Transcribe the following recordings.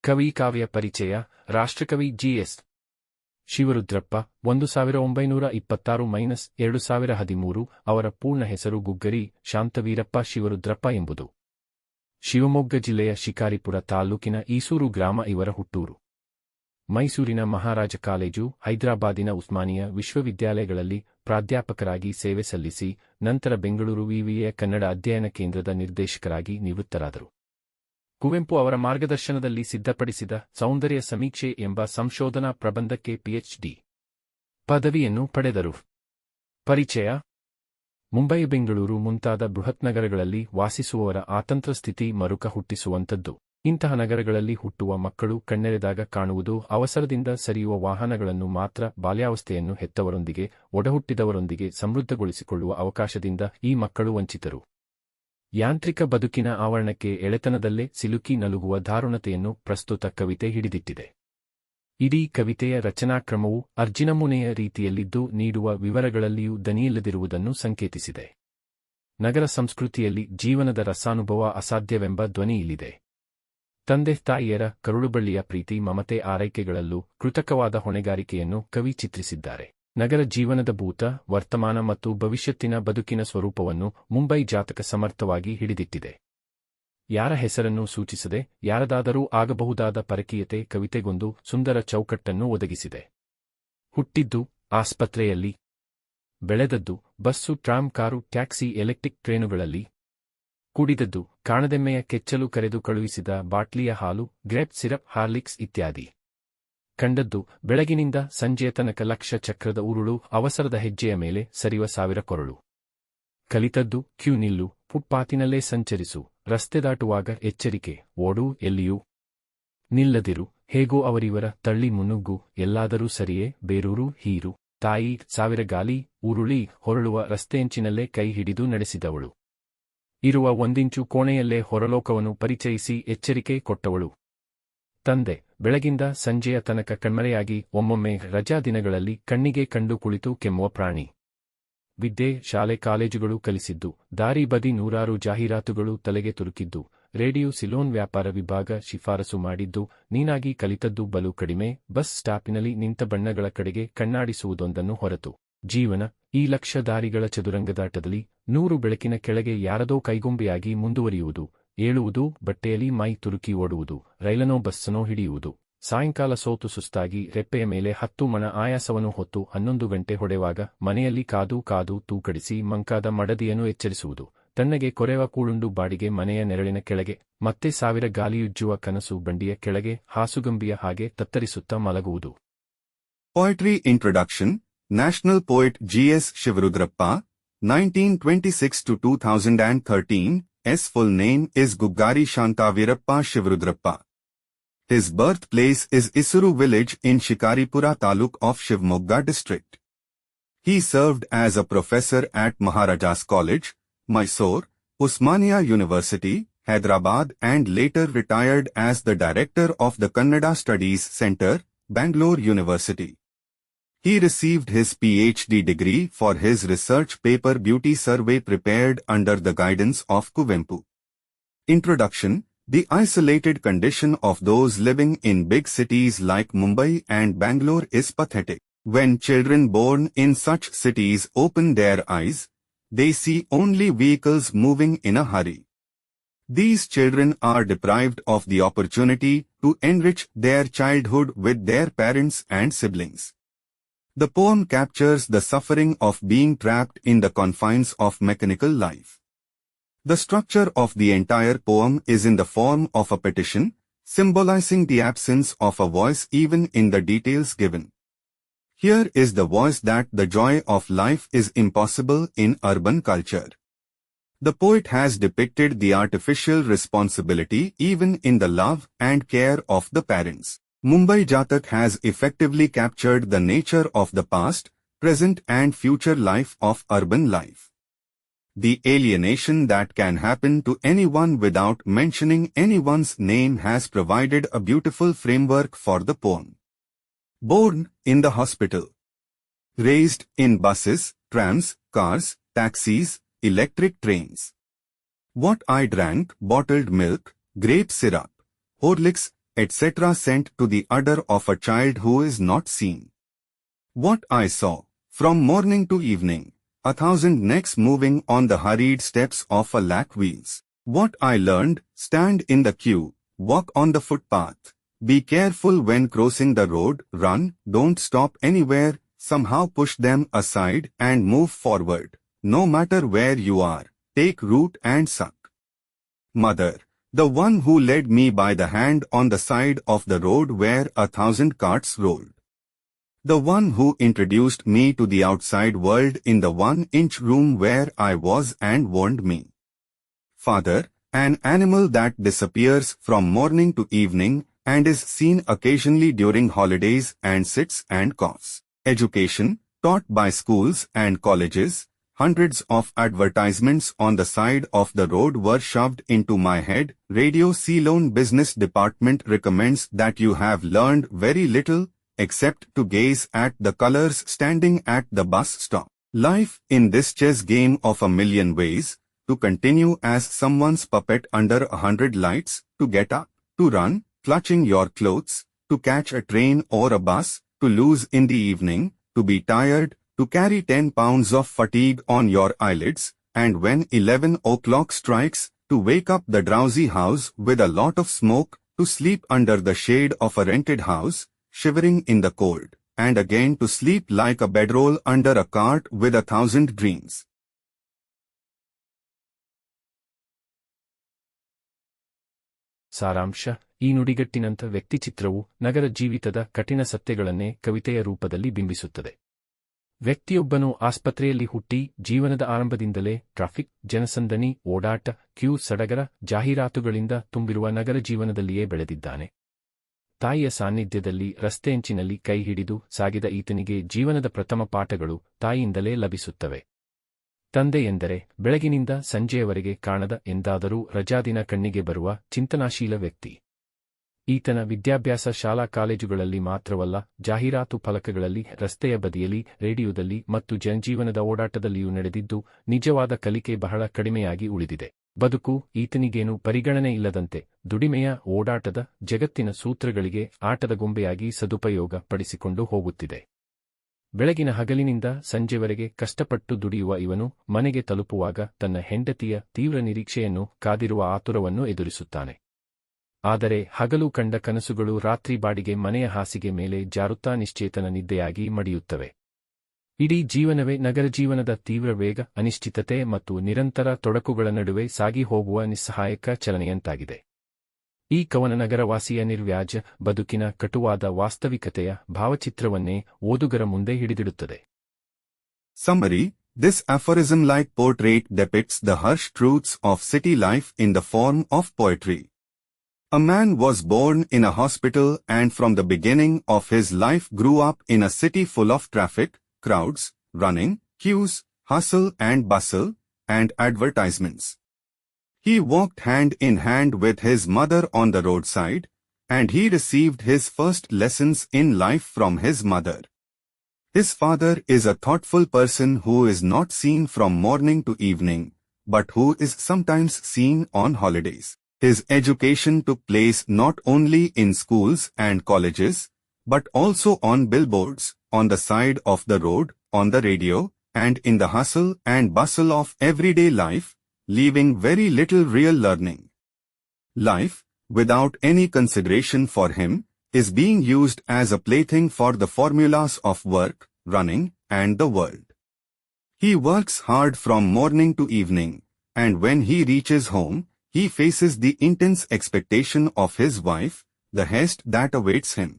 ಕವಿ ಕಾವ್ಯ ಪರಿಚಯ. ರಾಷ್ಟ್ರಕವಿ ಜಿ.ಎಸ್. ಶಿವರುದ್ರಪ್ಪ 1926-2013. ಅವರ ಪೂರ್ಣ ಹೆಸರು ಗುಗ್ಗರಿ ಶಾಂತವೀರಪ್ಪ ಶಿವರುದ್ರಪ್ಪ ಎಂಬುದು. ಶಿವಮೊಗ್ಗ ಜಿಲ್ಲೆಯ ಶಿಕಾರಿಪುರ ತಾಲ್ಲೂಕಿನ ಈಸೂರು ಗ್ರಾಮ ಇವರ ಹುಟ್ಟೂರು. ಮೈಸೂರಿನ ಮಹಾರಾಜ ಕಾಲೇಜು, ಹೈದರಾಬಾದಿನ ಉಸ್ಮಾನಿಯಾ ವಿಶ್ವವಿದ್ಯಾಲಯಗಳಲ್ಲಿ ಪ್ರಾಧ್ಯಾಪಕರಾಗಿ ಸೇವೆ ಸಲ್ಲಿಸಿ ನಂತರ ಬೆಂಗಳೂರು ವಿವಿಯ ಕನ್ನಡ ಅಧ್ಯಯನ ಕೇಂದ್ರದ ನಿರ್ದೇಶಕರಾಗಿ ನಿವೃತ್ತರಾದರು. ಕುವೆಂಪು ಅವರ ಮಾರ್ಗದರ್ಶನದಲ್ಲಿ ಸಿದ್ಧಪಡಿಸಿದ ಸೌಂದರ್ಯ ಸಮೀಕ್ಷೆ ಎಂಬ ಸಂಶೋಧನಾ ಪ್ರಬಂಧಕ್ಕೆ ಪಿಎಚ್.ಡಿ. ಪದವಿಯನ್ನು ಪಡೆದರು. ಪರಿಚಯ. ಮುಂಬೈ, ಬೆಂಗಳೂರು ಮುಂತಾದ ಬೃಹತ್ ನಗರಗಳಲ್ಲಿ ವಾಸಿಸುವವರ ಆತಂತ್ರ ಸ್ಥಿತಿ ಮರುಕ ಹುಟ್ಟಿಸುವಂಥದ್ದು. ಇಂತಹ ನಗರಗಳಲ್ಲಿ ಹುಟ್ಟುವ ಮಕ್ಕಳು ಕಣ್ಣೆರೆದಾಗ ಕಾಣುವುದು ಅವಸರದಿಂದ ಸರಿಯುವ ವಾಹನಗಳನ್ನು ಮಾತ್ರ. ಬಾಲ್ಯಾವಸ್ಥೆಯನ್ನು ಹೆತ್ತವರೊಂದಿಗೆ ಒಡಹುಟ್ಟಿದವರೊಂದಿಗೆ ಸಮೃದ್ಧಗೊಳಿಸಿಕೊಳ್ಳುವ ಅವಕಾಶದಿಂದ ಈ ಮಕ್ಕಳು ವಂಚಿತರು. ಯಾಂತ್ರಿಕ ಬದುಕಿನ ಆವರಣಕ್ಕೆ ಎಳೆತನದಲ್ಲೇ ಸಿಲುಕಿ ನಲುಗುವ ದಾರುಣತೆಯನ್ನು ಪ್ರಸ್ತುತ ಕವಿತೆ ಹಿಡಿದಿಟ್ಟಿದೆ. ಇಡೀ ಕವಿತೆಯ ರಚನಾಕ್ರಮವು ಅರ್ಜಿನಮುನೆಯ ರೀತಿಯಲ್ಲಿದ್ದು ನೀಡುವ ವಿವರಗಳಲ್ಲಿಯೂ ದನಿಯಿಲ್ಲದಿರುವುದನ್ನು ಸಂಕೇತಿಸಿದೆ. ನಗರ ಸಂಸ್ಕೃತಿಯಲ್ಲಿ ಜೀವನದ ರಸಾನುಭವ ಅಸಾಧ್ಯವೆಂಬ ಧ್ವನಿ ಇಲ್ಲಿದೆ. ತಂದೆ ತಾಯಿಯರ ಕರುಳುಬಳ್ಳಿಯ ಪ್ರೀತಿ, ಮಮತೆ, ಆರೈಕೆಗಳಲ್ಲೂ ಕೃತಕವಾದ ಹೊಣೆಗಾರಿಕೆಯನ್ನು ಕವಿ ಚಿತ್ರಿಸಿದ್ದಾರೆ. ನಗರ ಜೀವನದ ಭೂತ, ವರ್ತಮಾನ ಮತ್ತು ಭವಿಷ್ಯತ್ತಿನ ಬದುಕಿನ ಸ್ವರೂಪವನ್ನು ಮುಂಬೈ ಜಾತಕ ಸಮರ್ಥವಾಗಿ ಹಿಡಿದಿಟ್ಟಿದೆ. ಯಾರ ಹೆಸರನ್ನು ಸೂಚಿಸದೆ ಯಾರದಾದರೂ ಆಗಬಹುದಾದ ಪರಕೀಯತೆ ಕವಿತೆಗೊಂದು ಸುಂದರ ಚೌಕಟ್ಟನ್ನು ಒದಗಿಸಿದೆ. ಹುಟ್ಟಿದ್ದು ಆಸ್ಪತ್ರೆಯಲ್ಲಿ, ಬೆಳೆದದ್ದು bus, tram, car, taxi, electric ಟ್ರೇನುಗಳಲ್ಲಿ, ಕುಡಿದದ್ದು ಕಾಣದೆಮ್ಮೆಯ ಕೆಚ್ಚಲು ಕರೆದು ಕಳುಹಿಸಿದ ಬಾಟ್ಲಿಯ ಹಾಲು, ಗ್ರೇಪ್ ಸಿರಪ್, ಹಾರ್ಲಿಕ್ಸ್ ಇತ್ಯಾದಿ. ಕಂಡದ್ದು ಬೆಳಗಿನಿಂದ ಸಂಜೆಯ ತನಕ ಲಕ್ಷ ಚಕ್ರದ ಉರುಳು, ಅವಸರದ ಹೆಜ್ಜೆಯ ಮೇಲೆ ಸರಿವ ಸಾವಿರ ಕೊರಳು. ಕಲಿತದ್ದು ಕ್ಯೂ ನಿಲ್ಲು, ಫುಟ್ಪಾತಿನಲ್ಲೇ ಸಂಚರಿಸು, ರಸ್ತೆ ದಾಟುವಾಗ ಎಚ್ಚರಿಕೆ, ಓಡು, ಎಲ್ಲಿಯೂ ನಿಲ್ಲದಿರು, ಹೇಗೋ ಅವರಿವರ ತಳ್ಳಿ ಮುನ್ನುಗ್ಗು, ಎಲ್ಲಾದರೂ ಸರಿಯೇ, ಬೇರೂರು, ಹೀರು, ತಾಯಿ, ಸಾವಿರ ಗಾಲಿ, ಉರುಳಿ ಹೊರಳುವ ರಸ್ತೆಯಂಚಿನಲ್ಲೇ ಕೈ ಹಿಡಿದು ನಡೆಸಿದವಳು. ಇರುವ ಒಂದಿಂಚು ಕೋಣೆಯಲ್ಲೇ ಹೊರಲೋಕವನ್ನು ಪರಿಚಯಿಸಿ ಎಚ್ಚರಿಕೆ ಕೊಟ್ಟವಳು. ತಂದೆ ಬೆಳಗಿಂದ ಸಂಜೆಯ ತನಕ ಕಣ್ಮರೆಯಾಗಿ ಒಮ್ಮೊಮ್ಮೆ ರಜಾ ದಿನಗಳಲ್ಲಿ ಕಣ್ಣಿಗೆ ಕಂಡು ಕುಳಿತು ಕೆಮ್ಮುವ ಪ್ರಾಣಿ. ವಿದ್ಯೆ, ಶಾಲೆ ಕಾಲೇಜುಗಳು ಕಲಿಸಿದ್ದು, ದಾರಿ ಬದಿ ನೂರಾರು ಜಾಹೀರಾತುಗಳು ತಲೆಗೆ ತುರುಕಿದ್ದು, ರೇಡಿಯೋ ಸಿಲೋನ್ ವ್ಯಾಪಾರ ವಿಭಾಗ ಶಿಫಾರಸು ಮಾಡಿದ್ದು, ನೀನಾಗಿ ಕಲಿತದ್ದು ಬಲು ಕಡಿಮೆ. ಬಸ್ ಸ್ಟಾಪಿನಲ್ಲಿ ನಿಂತ ಬಣ್ಣಗಳ ಕಡೆಗೆ ಕಣ್ಣಾಡಿಸುವುದೊಂದನ್ನು ಹೊರತು ಜೀವನ ಈ ಲಕ್ಷ ದಾರಿಗಳ ಚದುರಂಗದಾಟದಲ್ಲಿ 100 ಬೆಳಕಿನ ಕೆಳಗೆ ಯಾರದೋ ಕೈಗೊಂಬೆಯಾಗಿ ಮುಂದುವರಿಯುವುದು. ಏಳುವುದು, ಬಟ್ಟೆಯಲ್ಲಿ ಮೈ ತುರುಕಿ ಓಡುವುದು, ರೈಲನೋ ಬಸ್ಸನೋ ಹಿಡಿಯುವುದು, ಸಾಯಂಕಾಲ ಸೋತು ಸುಸ್ತಾಗಿ ರೆಪ್ಪೆಯ ಮೇಲೆ 10 ಮಣ ಆಯಾಸವನ್ನು ಹೊತ್ತು 11 ಗಂಟೆ ಹೊಡೆವಾಗ ಮನೆಯಲ್ಲಿ ಕಾದು ಕಾದು ತೂಕಡಿಸಿ ಮಂಕಾದ ಮಡದಿಯನ್ನು ಎಚ್ಚರಿಸುವುದು, ತಣ್ಣಗೆ ಕೊರೆವ ಕೂಳುಂಡು ಬಾಡಿಗೆ ಮನೆಯ ನೆರಳಿನ ಕೆಳಗೆ, ಮತ್ತೆ 1000 ಗಾಲಿಯುಜ್ಜುವ ಕನಸು ಬಂಡಿಯ ಕೆಳಗೆ ಹಾಸುಗಂಬಿಯ ಹಾಗೆ ತತ್ತರಿಸುತ್ತಾ ಮಲಗುವುದು. Poetry Introduction. National poet G.S. Shivarudrappa, 1926-2013. His full name is Guggari Shantavirappa Shivarudrappa. His birthplace is Isuru village in Shikaripura taluk of Shivamogga district. He served as a professor at Maharajas College, Mysore, Usmania University, Hyderabad and later retired as the director of the Kannada Studies Center, Bangalore University. He received his PhD degree for his research paper Beauty Survey prepared under the guidance of Kuvempu. Introduction. The isolated condition of those living in big cities like Mumbai and Bangalore is pathetic. When children born in such cities open their eyes, they see only vehicles moving in a hurry. These children are deprived of the opportunity to enrich their childhood with their parents and siblings. The poem captures the suffering of being trapped in the confines of mechanical life. The structure of the entire poem is in the form of a petition, symbolizing the absence of a voice even in the details given. Here is the voice that the joy of life is impossible in urban culture. The poet has depicted the artificial responsibility even in the love and care of the parents. Mumbai Jatak has effectively captured the nature of the past, present and future life of urban life. The alienation that can happen to anyone without mentioning anyone's name has provided a beautiful framework for the poem. Born in the hospital. Raised in buses, trams, cars, taxis, electric trains. What I drank: bottled milk, grape syrup, Horlicks, etc. sent to the udder of a child who is not seen. What I saw, from morning to evening, 1,000 necks moving on the hurried steps of a lakh wheels. What I learned, stand in the queue, walk on the footpath, be careful when crossing the road, run, don't stop anywhere, somehow push them aside and move forward. No matter where you are, take root and suck. Mother, the one who led me by the hand on the side of the road where 1,000 carts rolled. The one who introduced me to the outside world in the 1-inch room where I was and warned me. Father, an animal that disappears from morning to evening and is seen occasionally during holidays and sits and coughs. Education, taught by schools and colleges. Hundreds of advertisements on the side of the road were shoved into my head. Radio Ceylon Business Department recommends that you have learned very little, except to gaze at the colors standing at the bus stop. Life in this chess game of a million ways, to continue as someone's puppet under 100 lights, to get up, to run, clutching your clothes, to catch a train or a bus, to lose in the evening, to be tired, to carry 10 pounds of fatigue on your eyelids, and when 11 o'clock strikes, to wake up the drowsy house with a lot of smoke, to sleep under the shade of a rented house, shivering in the cold, and again to sleep like a bedroll under a cart with 1,000 dreams. ಸಾರಾಂಶ: ಈ ನುಡಿಗಟ್ಟಿನಂಥ ವ್ಯಕ್ತಿಚಿತ್ರವು ನಗರ ಜೀವಿತದ ಕಠಿಣ ಸತ್ಯಗಳನ್ನೇ ಕವಿತೆಯ ರೂಪದಲ್ಲಿ ಬಿಂಬಿಸುತ್ತದೆ. ವ್ಯಕ್ತಿಯೊಬ್ಬನು ಆಸ್ಪತ್ರೆಯಲ್ಲಿ ಹುಟ್ಟಿ ಜೀವನದ ಆರಂಭದಿಂದಲೇ ಟ್ರಾಫಿಕ್, ಜನಸಂದಣಿ, ಓಡಾಟ, ಕ್ಯೂ, ಸಡಗರ, ಜಾಹೀರಾತುಗಳಿಂದ ತುಂಬಿರುವ ನಗರ ಜೀವನದಲ್ಲಿಯೇ ಬೆಳೆದಿದ್ದಾನೆ. ತಾಯಿಯ ಸಾನ್ನಿಧ್ಯದಲ್ಲಿ ರಸ್ತೆಯಂಚಿನಲ್ಲಿ ಕೈ ಹಿಡಿದು ಸಾಗಿದ ಈತನಿಗೆ ಜೀವನದ ಪ್ರಥಮ ಪಾಠಗಳು ತಾಯಿಯಿಂದಲೇ ಲಭಿಸುತ್ತವೆ. ತಂದೆ ಎಂದರೆ ಬೆಳಗಿನಿಂದ ಸಂಜೆಯವರೆಗೆ ಕಾಣದ ಎಂದಾದರೂ ರಜಾದಿನ ಕಣ್ಣಿಗೆ ಬರುವ ಚಿಂತನಾಶೀಲ ವ್ಯಕ್ತಿ. ಈತನ ವಿದ್ಯಾಭ್ಯಾಸ ಶಾಲಾ ಕಾಲೇಜುಗಳಲ್ಲಿ ಮಾತ್ರವಲ್ಲ, ಜಾಹೀರಾತು ಫಲಕಗಳಲ್ಲಿ, ರಸ್ತೆಯ ಬದಿಯಲ್ಲಿ, ರೇಡಿಯೋದಲ್ಲಿ ಮತ್ತು ಜನಜೀವನದ ಓಡಾಟದಲ್ಲಿಯೂ ನಡೆದಿದ್ದು, ನಿಜವಾದ ಕಲಿಕೆ ಬಹಳ ಕಡಿಮೆಯಾಗಿ ಉಳಿದಿದೆ. ಬದುಕು ಈತನಿಗೇನು ಪರಿಗಣನೆ ಇಲ್ಲದಂತೆ ದುಡಿಮೆಯ ಓಡಾಟದ ಜಗತ್ತಿನ ಸೂತ್ರಗಳಿಗೆ ಆಟದ ಗೊಂಬೆಯಾಗಿ ಸದುಪಯೋಗ ಪಡಿಸಿಕೊಂಡು ಹೋಗುತ್ತಿದೆ. ಬೆಳಗಿನ ಹಗಲಿನಿಂದ ಸಂಜೆವರೆಗೆ ಕಷ್ಟಪಟ್ಟು ದುಡಿಯುವ ಇವನು ಮನೆಗೆ ತಲುಪುವಾಗ ತನ್ನ ಹೆಂಡತಿಯ ತೀವ್ರ ನಿರೀಕ್ಷೆಯನ್ನು ಕಾದಿರುವ ಆತುರವನ್ನು ಎದುರಿಸುತ್ತಾನೆ. ಆದರೆ ಹಗಲು ಕಂಡ ಕನಸುಗಳು ರಾತ್ರಿ ಬಾಡಿಗೆ ಮನೆಯ ಹಾಸಿಗೆ ಮೇಲೆ ಜಾರುತ್ತಾ ನಿಶ್ಚೇತನ ನಿದ್ದೆಯಾಗಿ ಮಡಿಯುತ್ತವೆ. ಇಡೀ ಜೀವನವೇ ನಗರ ಜೀವನದ ತೀವ್ರ ವೇಗ, ಅನಿಶ್ಚಿತತೆ ಮತ್ತು ನಿರಂತರ ತೊಡಕುಗಳ ನಡುವೆ ಸಾಗಿ ಹೋಗುವ ನಿಸ್ಸಹಾಯಕ ಚಲನೆಯಂತಾಗಿದೆ. ಈ ಕವನ ನಗರವಾಸಿಯ ನಿರ್ವ್ಯಾಜ ಬದುಕಿನ ಕಟುವಾದ ವಾಸ್ತವಿಕತೆಯ ಭಾವಚಿತ್ರವನ್ನೇ ಓದುಗರ ಮುಂದೆ ಹಿಡಿದಿಡುತ್ತದೆ. Summary: This aphorism-like portrait depicts the harsh truths of city life in the form of poetry. A man was born in a hospital and from the beginning of his life grew up in a city full of traffic, crowds, running, queues, hustle and bustle, and advertisements. He walked hand in hand with his mother on the roadside, and he received his first lessons in life from his mother. His father is a thoughtful person who is not seen from morning to evening, but who is sometimes seen on holidays. His education took place not only in schools and colleges, but also on billboards, on the side of the road, on the radio, and in the hustle and bustle of everyday life, leaving very little real learning. Life, without any consideration for him, is being used as a plaything for the formulas of work, running, and the world. He works hard from morning to evening, and when he reaches home, he faces the intense expectation of his wife, the haste that awaits him.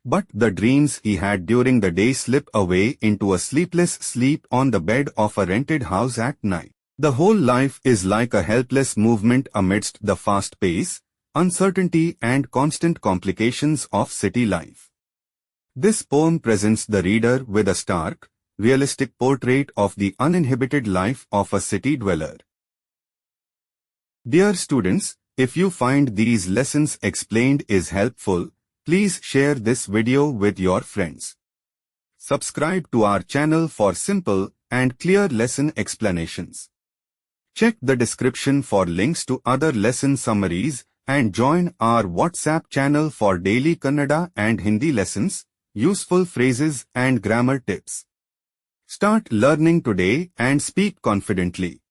But the dreams he had during the day slip away into a sleepless sleep on the bed of a rented house at night. The whole life is like a helpless movement amidst the fast pace, uncertainty and constant complications of city life. This poem presents the reader with a stark, realistic portrait of the uninhibited life of a city dweller. Dear students, if you find these lessons explained is helpful, please share this video with your friends. Subscribe to our channel for simple and clear lesson explanations. Check the description for links to other lesson summaries and join our WhatsApp channel for daily Kannada and Hindi lessons, useful phrases and grammar tips. Start learning today and speak confidently.